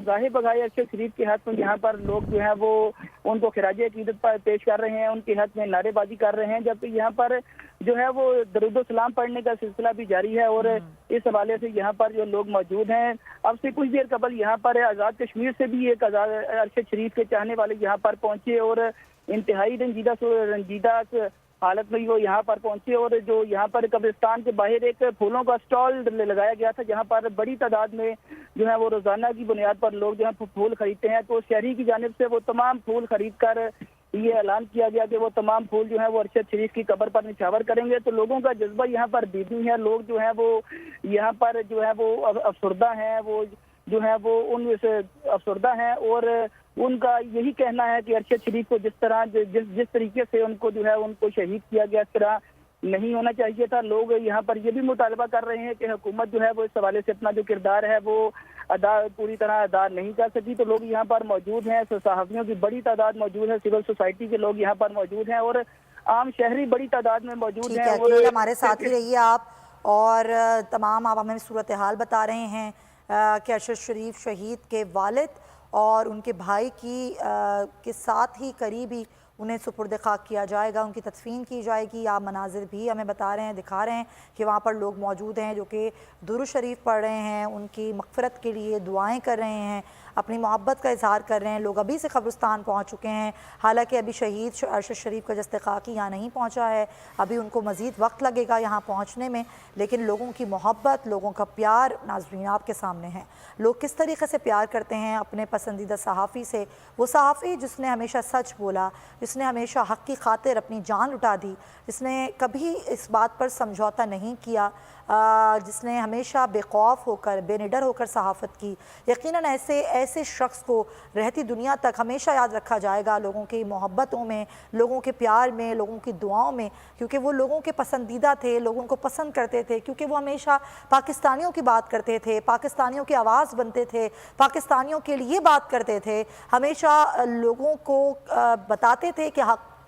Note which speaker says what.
Speaker 1: गाहे बगाहे अरशद शरीफ के हक में यहाँ पर लोग जो है वो उनको खिराज अकीदत पर पेश कर रहे हैं, उनके हक में नारेबाजी कर रहे हैं, जबकि यहाँ पर जो है वो दरूद सलाम पढ़ने का सिलसिला भी जारी है। और इस हवाले से यहाँ पर जो लोग मौजूद हैं, अब से कुछ देर कबल यहाँ पर आज़ाद कश्मीर से भी एक अरशद शरीफ के चाहने वाले यहाँ पर पहुंचे और इंतहाई रंजीदा हालत में वो यहाँ पर पहुंचे। और जो यहाँ पर कब्रिस्तान के बाहर एक फूलों का स्टॉल लगाया गया था, जहाँ पर बड़ी तादाद में जो है वो रोजाना की बुनियाद पर लोग जो है फूल खरीदते हैं, तो शहरी की जानिब से वो तमाम फूल खरीद कर ये ऐलान किया गया कि वो तमाम फूल जो है वो अरशद शरीफ की कब्र पर निछावर करेंगे। तो लोगों का जज्बा यहाँ पर दीदी है, लोग जो है वो यहाँ पर जो है वो अफसरदा हैं, वो जो है वो उनसे अफसरदा हैं और उनका यही कहना है कि अरशद शरीफ को जिस तरीके से उनको जो है उनको शहीद किया गया, इस तरह नहीं होना चाहिए था। लोग यहाँ पर ये भी मुतालबा कर रहे हैं कि हुकूमत जो है वो इस हवाले से अपना जो किरदार है वो पूरी तरह अदा नहीं कर सकी। तो लोग यहाँ पर मौजूद हैं, सहाफ़ियों की बड़ी तादाद मौजूद है, सिविल सोसाइटी के लोग यहाँ पर मौजूद हैं और आम शहरी बड़ी तादाद में मौजूद हैं।
Speaker 2: और हमारे साथ ही रहिए आप, और तमाम आप हमें सूरत हाल बता रहे हैं कि अरशद शरीफ शहीद के वालिद और उनके भाई के साथ ही करीबी उन्हें सुपुर्द खाक किया जाएगा, उनकी तदफीन की जाएगी। आप मनाजिर भी हमें बता रहे हैं, दिखा रहे हैं कि वहाँ पर लोग मौजूद हैं जो कि दुरूद शरीफ पढ़ रहे हैं, उनकी मग़फ़िरत के लिए दुआएं कर रहे हैं, अपनी मोहब्बत का इजहार कर रहे हैं। लोग अभी से कब्रिस्तान पहुँच चुके हैं, हालांकि अभी शहीद अरशद शरीफ का जस्तखाकी यहाँ नहीं पहुँचा है, अभी उनको मज़ीद वक्त लगेगा यहाँ पहुँचने में। लेकिन लोगों की मोहब्बत, लोगों का प्यार नाज़रीन आपके सामने है। लोग किस तरीके से प्यार करते हैं अपने पसंदीदा सहाफ़ी से, वो सहाफ़ी जिसने हमेशा सच बोला, जिसने हमेशा हक़ की खातिर अपनी जान लुटा दी, जिसने कभी इस बात पर समझौता नहीं किया, जिसने हमेशा बेखौफ होकर बेनिडर होकर सहाफ़त की। यकीनन ऐसे शख्स को रहती दुनिया तक हमेशा याद रखा जाएगा, लोगों की मोहब्बतों में, लोगों के प्यार में, लोगों की दुआओं में, क्योंकि वो लोगों के पसंदीदा थे, लोगों को पसंद करते थे, क्योंकि वो हमेशा पाकिस्तानियों की बात करते थे, पाकिस्तानियों की आवाज़ बनते थे, पाकिस्तानियों के लिए बात करते थे, हमेशा लोगों को बताते थे कि हक़